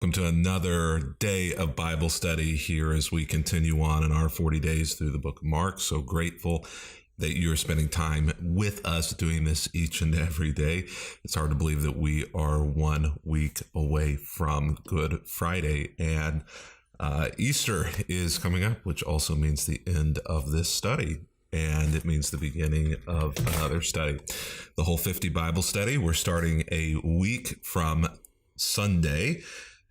Welcome to another day of Bible study here as we continue on in our 40 days through the book of Mark. So grateful that you're spending time with us doing this each and every day. It's hard to believe that we are 1 week away from Good Friday, and Easter is coming up, which also means the end of this study. And it means the beginning of another study. The whole 50 Bible study. We're starting a week from Sunday.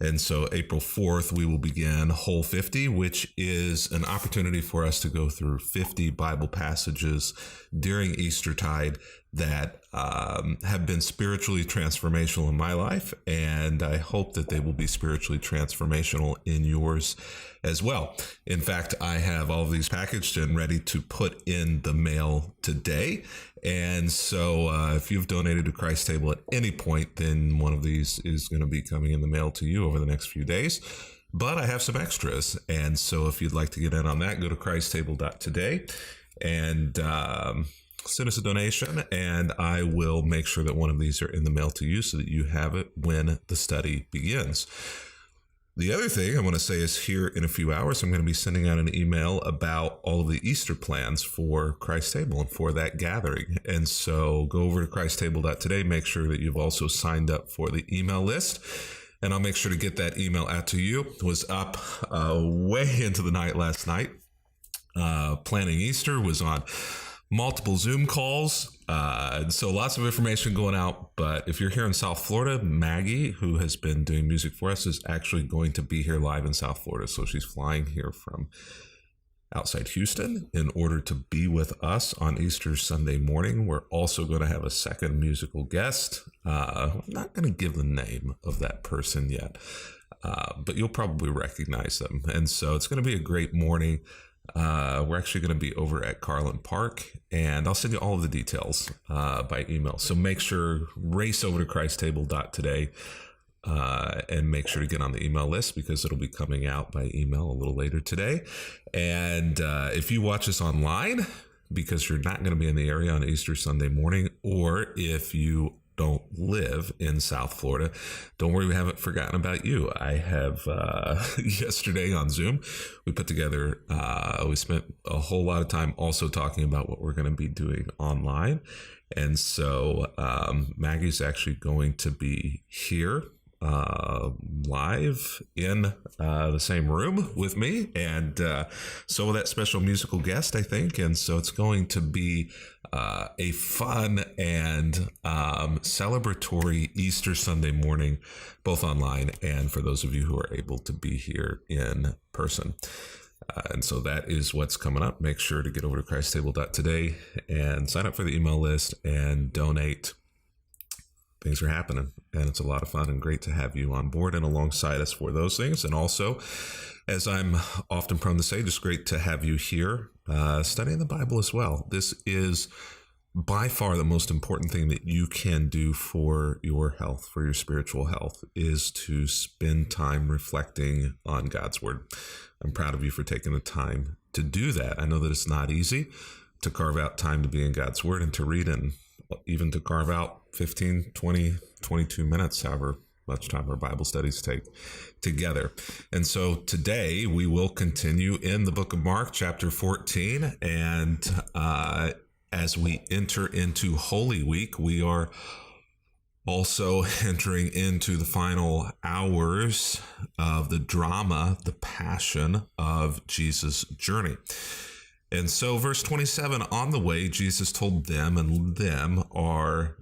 And so April 4th, we will begin Whole 50, which is an opportunity for us to go through 50 Bible passages during Eastertide that have been spiritually transformational in my life. And I hope that they will be spiritually transformational in yours as well. In fact, I have all of these packaged and ready to put in the mail today. And so if you've donated to Christ Table at any point, then one of these is going to be coming in the mail to you over the next few days. But I have some extras. And so if you'd like to get in on that, go to christtable.today and send us a donation, and I will make sure that one of these are in the mail to you so that you have it when the study begins. The other thing I want to say is here in a few hours, I'm going to be sending out an email about all of the Easter plans for Christ Table and for that gathering. And so go over to christtable.today, make sure that you've also signed up for the email list, and I'll make sure to get that email out to you. It was up way into the night last night. Planning Easter, was on multiple Zoom calls. So lots of information going out. But if you're here in South Florida, Maggie, who has been doing music for us, is actually going to be here live in South Florida. So she's flying here from outside Houston in order to be with us on Easter Sunday morning. We're also going to have a second musical guest. I'm not going to give the name of that person yet, but you'll probably recognize them. And so it's going to be a great morning. We're actually going to be over at Carlin Park, and I'll send you all of the details by email. So make sure, race over to christtable.today and make sure to get on the email list because it'll be coming out by email a little later today. And if you watch us online, because you're not going to be in the area on Easter Sunday morning, or if you don't live in South Florida, don't worry, we haven't forgotten about you. I have yesterday on Zoom, we put together, we spent a whole lot of time also talking about what we're going to be doing online. And so Maggie's actually going to be here live in the same room with me, and so will that special musical guest, I think. And so it's going to be a fun and celebratory Easter Sunday morning, both online and for those of you who are able to be here in person. And so that is what's coming up. Make sure to get over to christtable.today and sign up for the email list and donate. Things are happening, and it's a lot of fun and great to have you on board and alongside us for those things. And also, as I'm often prone to say, just great to have you here studying the Bible as well. This is by far the most important thing that you can do for your health, for your spiritual health, is to spend time reflecting on God's Word. I'm proud of you for taking the time to do that. I know that it's not easy to carve out time to be in God's Word and to read, and even to carve out 15, 20, 22 minutes, however much time our Bible studies take together. And so today we will continue in the book of Mark, chapter 14. And as we enter into Holy Week, we are also entering into the final hours of the drama, the passion of Jesus' journey. And so verse 27, on the way, Jesus told them, and them are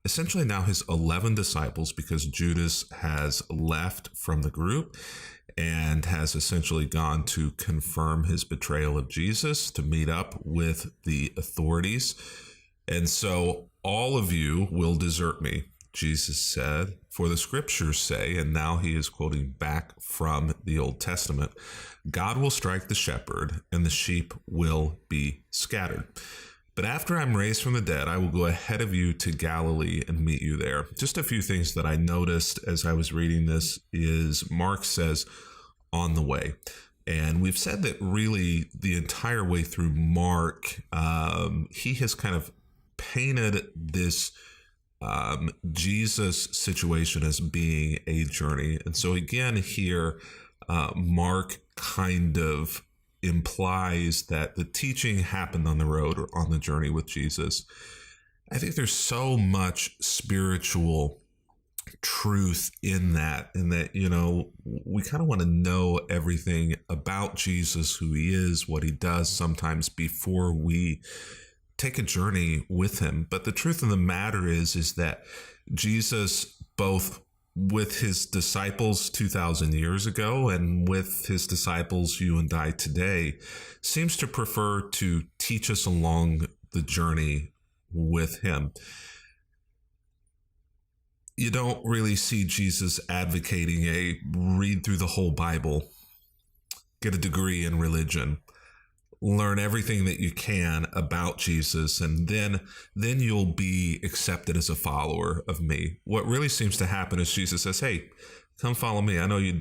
essentially now his 11 disciples, because Judas has left from the group and has essentially gone to confirm his betrayal of Jesus, to meet up with the authorities. And so all of you will desert me, Jesus said, for the scriptures say, and now he is quoting back from the Old Testament, God will strike the shepherd and the sheep will be scattered. But after I'm raised from the dead, I will go ahead of you to Galilee and meet you there. Just a few things that I noticed as I was reading this is Mark says, on the way. And we've said that really the entire way through Mark, he has kind of painted this Jesus' situation as being a journey. And so again, here, Mark kind of implies that the teaching happened on the road or on the journey with Jesus. I think there's so much spiritual truth in that, we kind of want to know everything about Jesus, who he is, what he does sometimes before we take a journey with him. But the truth of the matter is that Jesus, both with his disciples 2,000 years ago and with his disciples, you and I today, seems to prefer to teach us along the journey with him. You don't really see Jesus advocating a read through the whole Bible, get a degree in religion, learn everything that you can about Jesus, and then you'll be accepted as a follower of me. What really seems to happen is Jesus says, hey, come follow me. I know you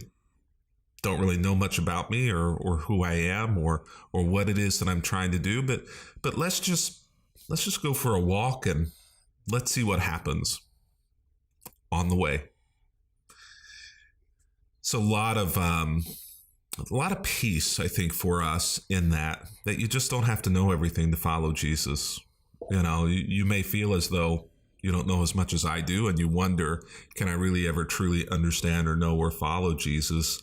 don't really know much about me or who I am or what it is that I'm trying to do, but let's just go for a walk and let's see what happens on the way. So a lot of peace, I think, for us in that you just don't have to know everything to follow Jesus. You may feel as though you don't know as much as I do, and you wonder, can I really ever truly understand or know or follow Jesus?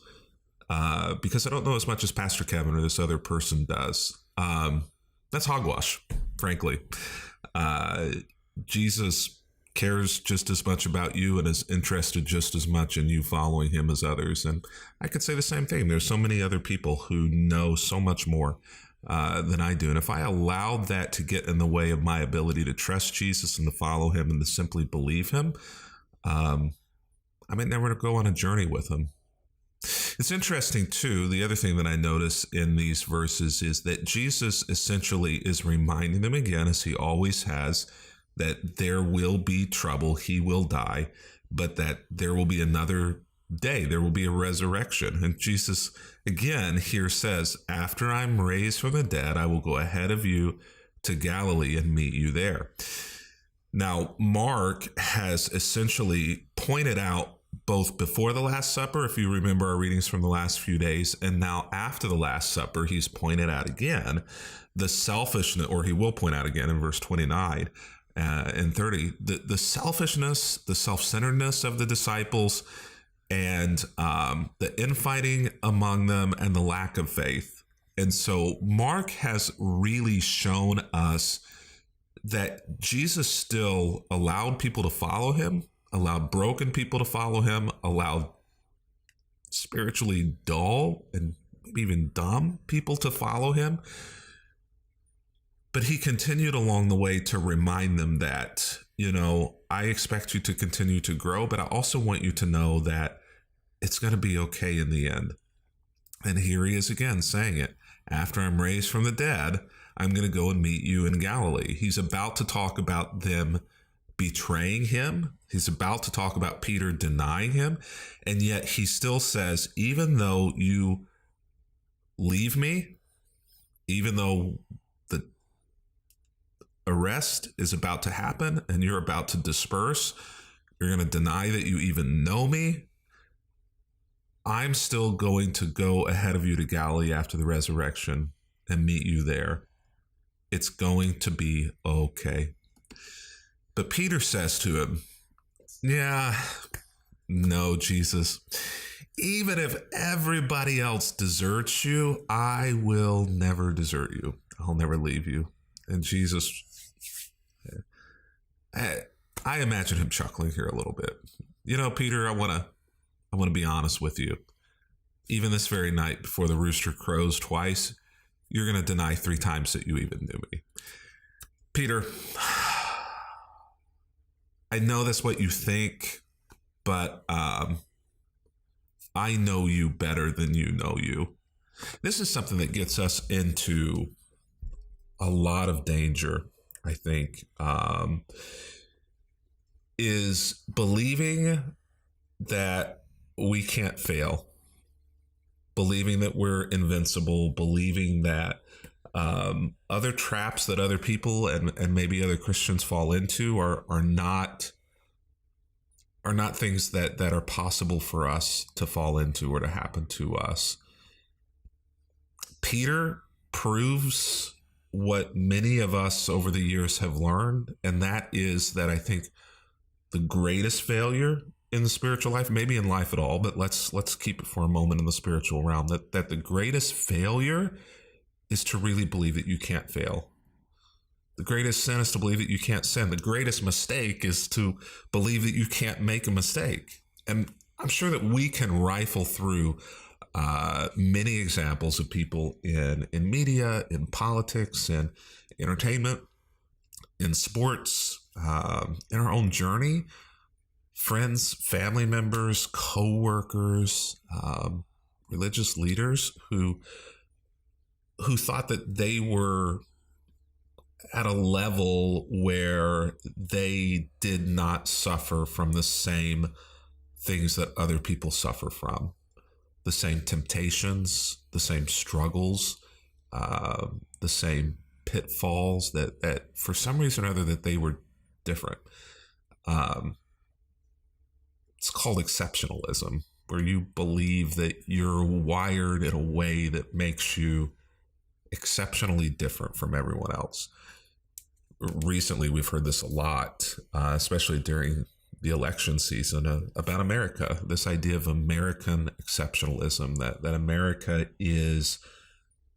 Because I don't know as much as Pastor Kevin or this other person does. That's hogwash, frankly. Jesus cares just as much about you and is interested just as much in you following him as others. And I could say the same thing. There's so many other people who know so much more than I do. And if I allowed that to get in the way of my ability to trust Jesus and to follow him and to simply believe him, I might never go on a journey with him. It's interesting, too, the other thing that I notice in these verses is that Jesus essentially is reminding them again, as he always has, that there will be trouble, he will die, but that there will be another day, there will be a resurrection. And Jesus, again, here says, after I'm raised from the dead, I will go ahead of you to Galilee and meet you there. Now, Mark has essentially pointed out both before the Last Supper, if you remember our readings from the last few days, and now after the Last Supper, he's pointed out again the selfishness, or he will point out again in verse 29 and 30, the selfishness, the self-centeredness of the disciples, and the infighting among them, and the lack of faith. And so Mark has really shown us that Jesus still allowed people to follow him, allowed broken people to follow him, allowed spiritually dull and maybe even dumb people to follow him. But he continued along the way to remind them that, I expect you to continue to grow, but I also want you to know that it's going to be okay in the end. And here he is again saying it. After I'm raised from the dead, I'm going to go and meet you in Galilee. He's about to talk about them betraying him. He's about to talk about Peter denying him. And yet he still says, even though you leave me, even though the arrest is about to happen and you're about to disperse, you're going to deny that you even know me, I'm still going to go ahead of you to Galilee after the resurrection and meet you there. It's going to be okay. But Peter says to him, no, Jesus, even if everybody else deserts you, I will never desert you. I'll never leave you. And Jesus, I imagine him chuckling here a little bit. Peter, I want to be honest with you. Even this very night before the rooster crows twice, you're going to deny 3 times that you even knew me. Peter, I know that's what you think, but I know you better than you know you. This is something that gets us into a lot of danger, I think, is believing that we can't fail, believing that we're invincible, believing that other traps that other people and maybe other Christians fall into are not are not things that are possible for us to fall into or to happen to us. Peter proves what many of us over the years have learned, and that is that I think the greatest failure in the spiritual life, maybe in life at all, but let's keep it for a moment in the spiritual realm, that the greatest failure is to really believe that you can't fail. The greatest sin is to believe that you can't sin. The greatest mistake is to believe that you can't make a mistake. And I'm sure that we can rifle through many examples of people in media, in politics, in entertainment, in sports, in our own journey, friends, family members, co-workers, religious leaders who thought that they were at a level where they did not suffer from the same things that other people suffer from, the same temptations, the same struggles, the same pitfalls, that for some reason or other that they were different. It's called exceptionalism, where you believe that you're wired in a way that makes you exceptionally different from everyone else. Recently, we've heard this a lot, especially during the election season, about America. This idea of American exceptionalism, that America is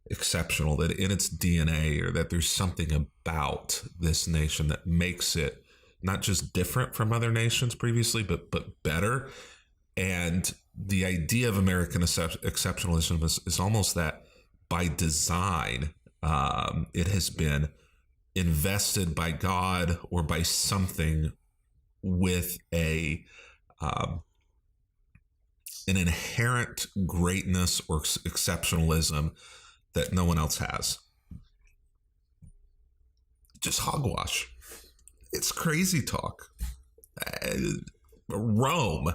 exceptional, that in its DNA, or that there's something about this nation that makes it not just different from other nations previously, but better. And the idea of American exceptionalism is almost that by design, it has been invested by God or by something with an inherent greatness or exceptionalism that no one else has. Just hogwash. It's crazy talk. Rome.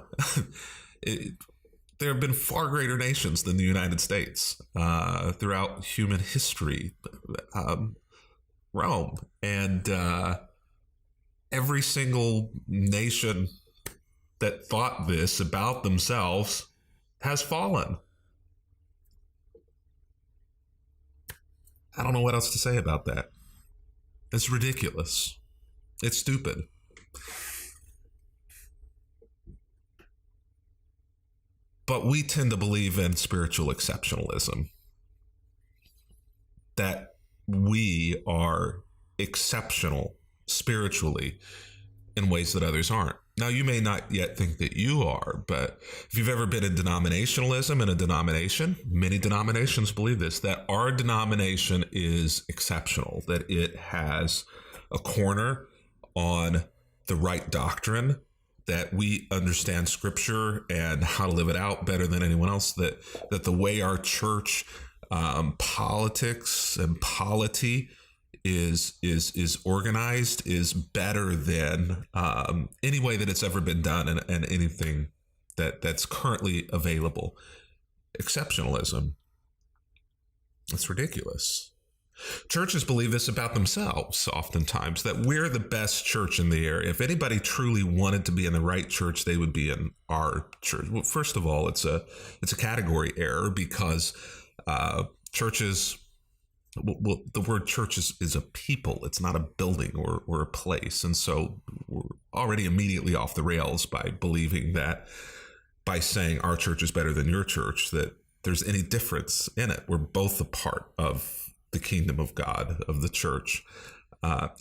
There have been far greater nations than the United States throughout human history. Rome. And every single nation that thought this about themselves has fallen. I don't know what else to say about that. It's ridiculous. It's stupid. But we tend to believe in spiritual exceptionalism, that we are exceptional spiritually in ways that others aren't. Now, you may not yet think that you are, but if you've ever been in denominationalism in a denomination, many denominations believe this, that our denomination is exceptional, that it has a corner on the right doctrine, that we understand scripture and how to live it out better than anyone else, that the way our church politics and polity is organized is better than any way that it's ever been done, and anything that's currently available. Exceptionalism. It's ridiculous. Churches believe this about themselves oftentimes, that we're the best church in the area. If anybody truly wanted to be in the right church, they would be in our church. Well, first of all, it's a category error, because churches, well, the word church is a people. It's not a building or a place. And so we're already immediately off the rails by believing that, by saying our church is better than your church, that there's any difference in it. We're both a part of the kingdom of God, of the church.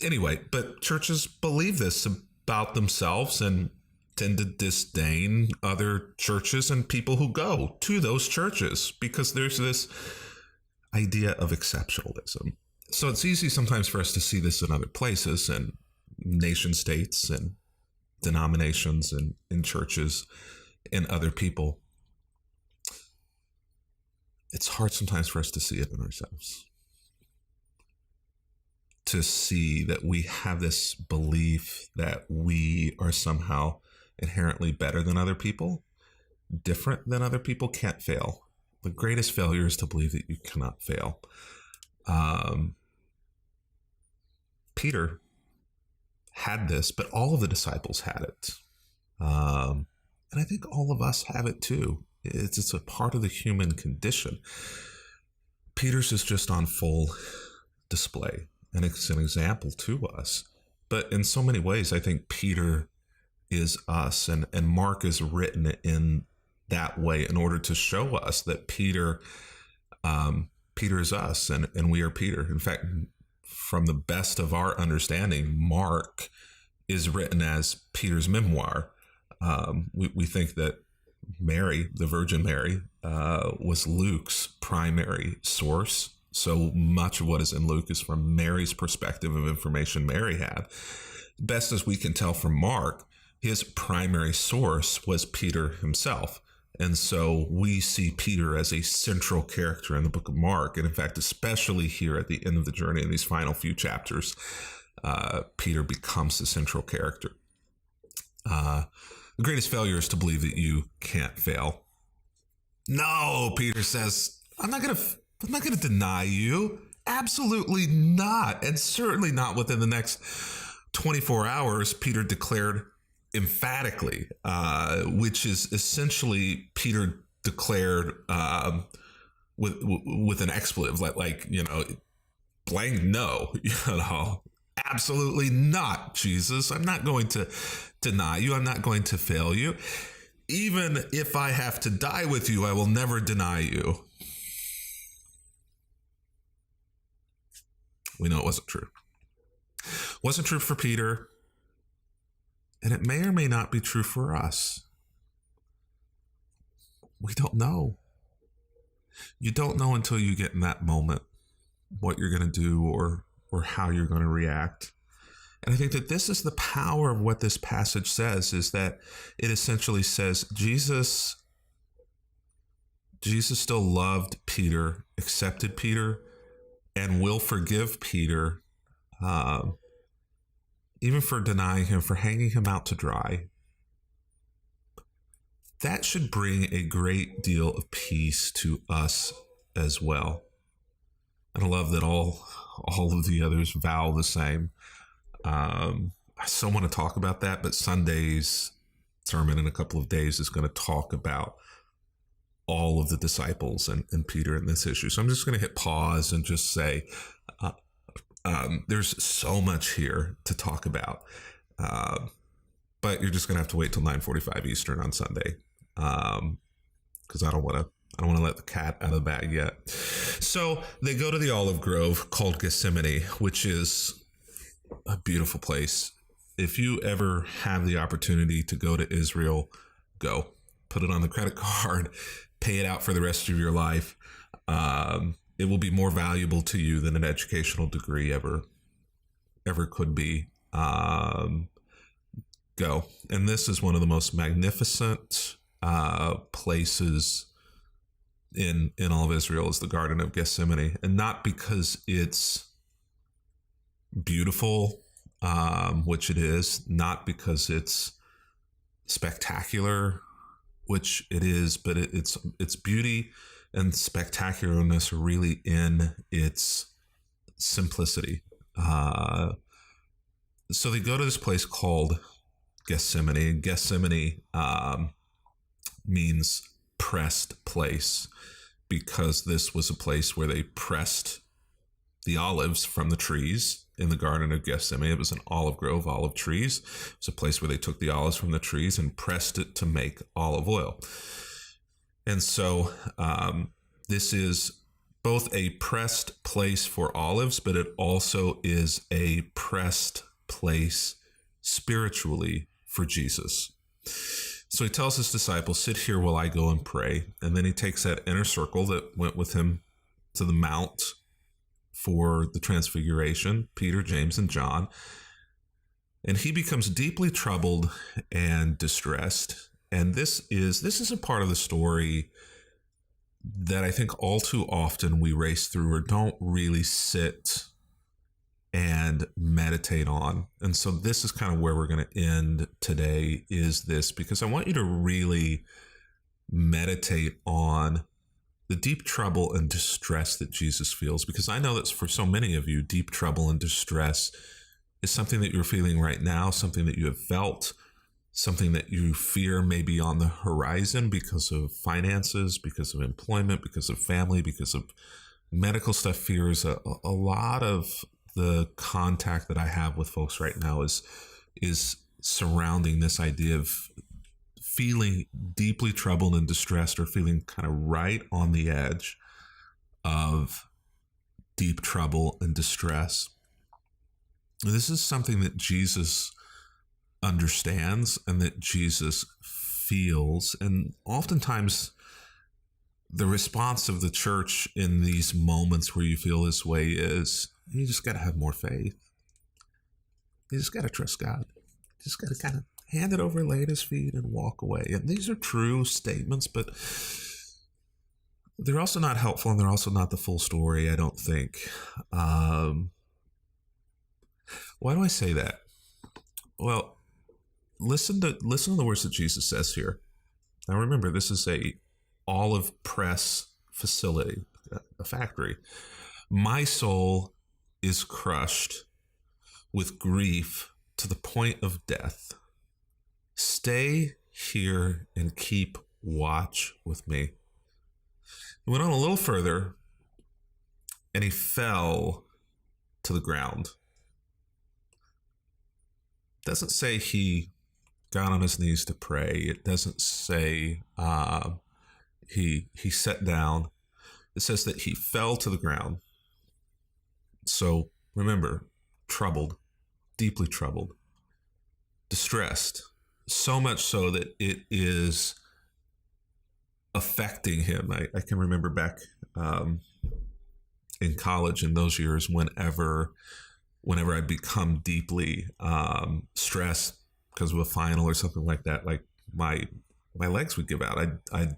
Anyway, but churches believe this about themselves and tend to disdain other churches and people who go to those churches, because there's this idea of exceptionalism. So it's easy sometimes for us to see this in other places, and nation states and denominations and in churches and other people. It's hard sometimes for us to see it in ourselves, to see that we have this belief that we are somehow inherently better than other people, different than other people, can't fail. The greatest failure is to believe that you cannot fail. Peter had this, but all of the disciples had it. And I think all of us have it too. It's a part of the human condition. Peter's is just on full display, and it's an example to us. But in so many ways, I think Peter is us, and Mark is written in that way in order to show us that Peter is us, and we are Peter. In fact, from the best of our understanding, Mark is written as Peter's memoir. We think that Mary, the Virgin Mary, was Luke's primary source. So much of what is in Luke is from Mary's perspective of information Mary had. Best as we can tell from Mark, his primary source was Peter himself. And so we see Peter as a central character in the book of Mark. And in fact, especially here at the end of the journey in these final few chapters, Peter becomes the central character. The greatest failure is to believe that you can't fail. No, Peter says, I'm not going to deny you. Absolutely not. And certainly not within the next 24 hours, Peter declared emphatically, which is essentially Peter declared with an expletive, like blank no, absolutely not, Jesus. I'm not going to deny you. I'm not going to fail you. Even if I have to die with you, I will never deny you. We know it wasn't true. It wasn't true for Peter, and it may or may not be true for us. We don't know. You don't know until you get in that moment what you're going to do or how you're going to react. And I think that this is the power of what this passage says, is that it essentially says Jesus still loved Peter, accepted Peter, and will forgive Peter, even for denying him, for hanging him out to dry. That should bring a great deal of peace to us as well. And I love that all of the others vow the same. I so want to talk about that, but Sunday's sermon in a couple of days is going to talk about all of the disciples and Peter in this issue. So I'm just going to hit pause and just say, there's so much here to talk about, but you're just going to have to wait till 9:45 Eastern on Sunday, because I don't want to let the cat out of the bag yet. So they go to the olive grove called Gethsemane, which is a beautiful place. If you ever have the opportunity to go to Israel, go. Put it on the credit card, pay it out for the rest of your life. It will be more valuable to you than an educational degree ever could be. Go. And this is one of the most magnificent places in all of Israel, is the Garden of Gethsemane. And not because it's beautiful, which it is, not because it's spectacular, which it is, but it's beauty and spectacularness really in its simplicity. So they go to this place called Gethsemane. Gethsemane means pressed place, because this was a place where they pressed the olives from the trees in the Garden of Gethsemane. It was an olive grove, olive trees. It was a place where they took the olives from the trees and pressed it to make olive oil. And so this is both a pressed place for olives, but it also is a pressed place spiritually for Jesus. So he tells his disciples, sit here while I go and pray. And then he takes that inner circle that went with him to the Mount for the Transfiguration, Peter, James, and John. And he becomes deeply troubled and distressed. And this is a part of the story that I think all too often we race through or don't really sit and meditate on. And so this is kind of where we're going to end today, is this, because I want you to really meditate on the deep trouble and distress that Jesus feels, because I know that for so many of you, deep trouble and distress is something that you're feeling right now, something that you have felt something that you fear may be on the horizon because of finances, because of employment, because of family, because of medical stuff. Fears a lot of the contact that I have with folks right now is surrounding this idea of feeling deeply troubled and distressed, or feeling kind of right on the edge of deep trouble and distress. This is something that Jesus understands and that Jesus feels. And oftentimes, the response of the church in these moments where you feel this way is, you just got to have more faith. You just got to trust God. You just got to kind of hand it over, lay at his feet, and walk away. And these are true statements, but they're also not helpful, and they're also not the full story, I don't think. Why do I say that? Well, listen to the words that Jesus says here. Now remember, this is a olive press facility, a factory. My soul is crushed with grief to the point of death. Stay here and keep watch with me. He went on a little further, and he fell to the ground. It doesn't say he got on his knees to pray. It doesn't say he sat down. It says that he fell to the ground. So remember, troubled, deeply troubled, distressed, so much so that it is affecting him. I can remember back in college in those years, whenever I'd become deeply stressed because of a final or something like that, like my legs would give out. I'd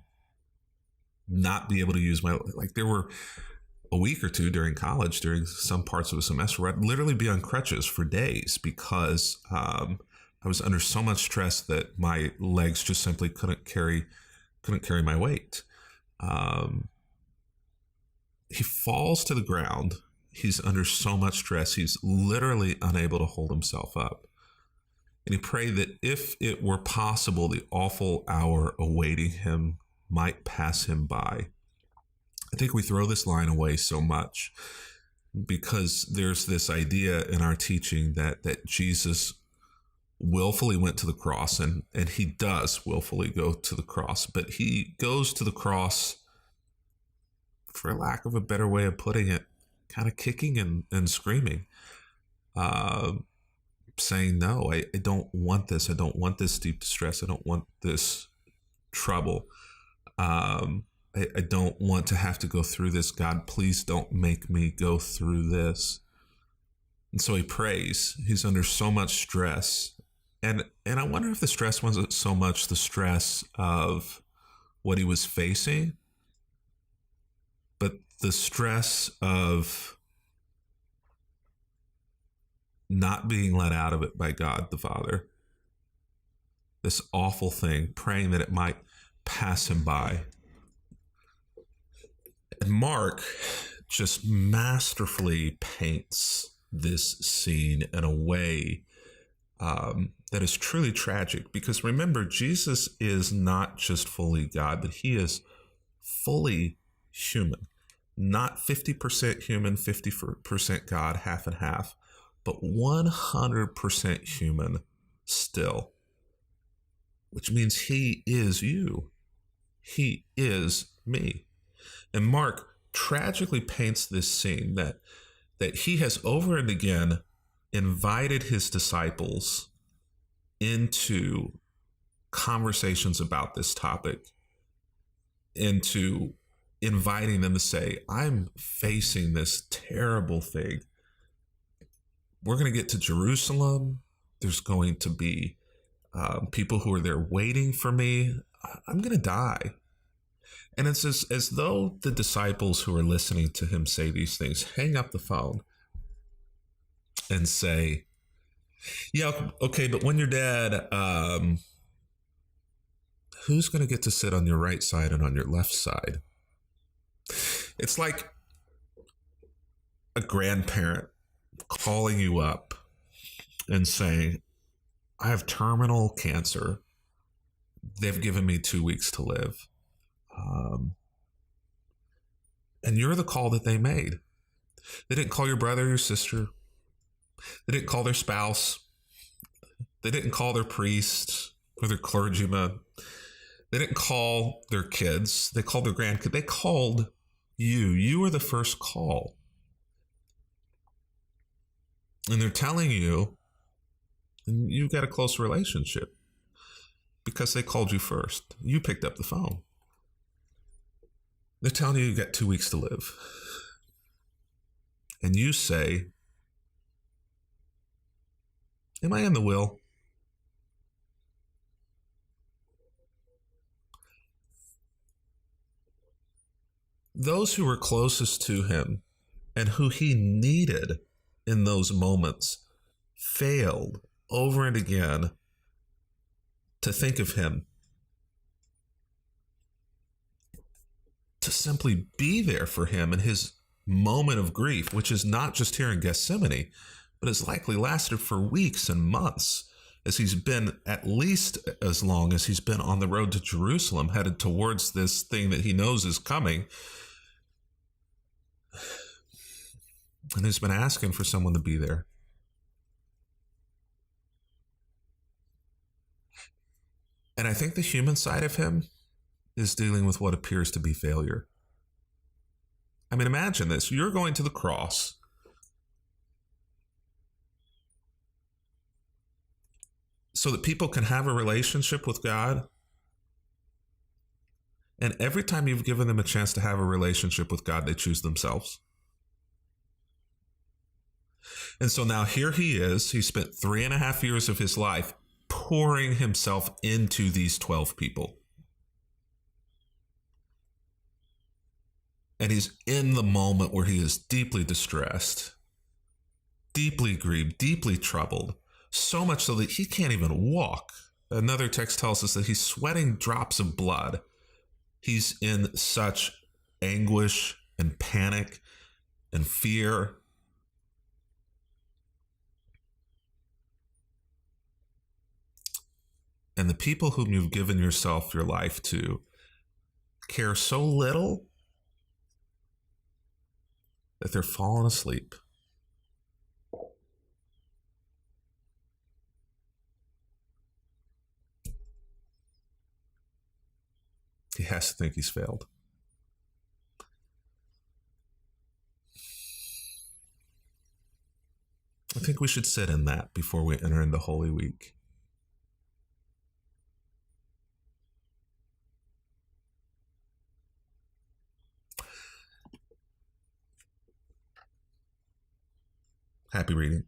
not be able to use there were a week or two during college, during some parts of a semester, where I'd literally be on crutches for days because I was under so much stress that my legs just simply couldn't carry my weight. He falls to the ground. He's under so much stress. He's literally unable to hold himself up. And he prayed that if it were possible, the awful hour awaiting him might pass him by. I think we throw this line away so much because there's this idea in our teaching that Jesus willfully went to the cross, and he does willfully go to the cross, but he goes to the cross, for lack of a better way of putting it, kind of kicking and screaming, saying, no, I don't want this. I don't want this deep distress. I don't want this trouble. I don't want to have to go through this. God, please don't make me go through this. And so he prays. He's under so much stress. And I wonder if the stress wasn't so much the stress of what he was facing, but the stress of not being let out of it by God the Father. This awful thing, praying that it might pass him by. And Mark just masterfully paints this scene in a way that is truly tragic, because remember, Jesus is not just fully God, but he is fully human. Not 50% human, 50% God, half and half, but 100% human still. Which means he is you. He is me. And Mark tragically paints this scene that he has over and again invited his disciples into conversations about this topic, into inviting them to say, I'm facing this terrible thing. We're going to get to Jerusalem. There's going to be people who are there waiting for me. I'm going to die. And it's as though the disciples who are listening to him say these things hang up the phone and say, yeah, okay, but when you're dead, who's going to get to sit on your right side and on your left side? It's like a grandparent calling you up and saying, I have terminal cancer. They've given me 2 weeks to live. And you're the call that they made. They didn't call your brother or your sister. They didn't call their spouse. They didn't call their priest or their clergyman. They didn't call their kids. They called their grandkids. They called you. You were the first call. And they're telling you, and you've got a close relationship because they called you first. You picked up the phone. They're telling you you've got 2 weeks to live. And you say, am I in the will? Those who were closest to him and who he needed in those moments failed over and again to think of him, to simply be there for him in his moment of grief, which is not just here in Gethsemane, but has likely lasted for weeks and months, as he's been at least as long as he's been on the road to Jerusalem, headed towards this thing that he knows is coming. And he's been asking for someone to be there. And I think the human side of him is dealing with what appears to be failure. I mean, imagine this. You're going to the cross. So that people can have a relationship with God. And every time you've given them a chance to have a relationship with God, they choose themselves. And so now here he is. He spent 3.5 years of his life pouring himself into these 12 people. And he's in the moment where he is deeply distressed, deeply grieved, deeply troubled, so much so that he can't even walk. Another text tells us that he's sweating drops of blood. He's in such anguish and panic and fear. And the people whom you've given yourself, your life to, care so little that they're falling asleep. He has to think he's failed. I think we should sit in that before we enter into Holy Week. Happy reading.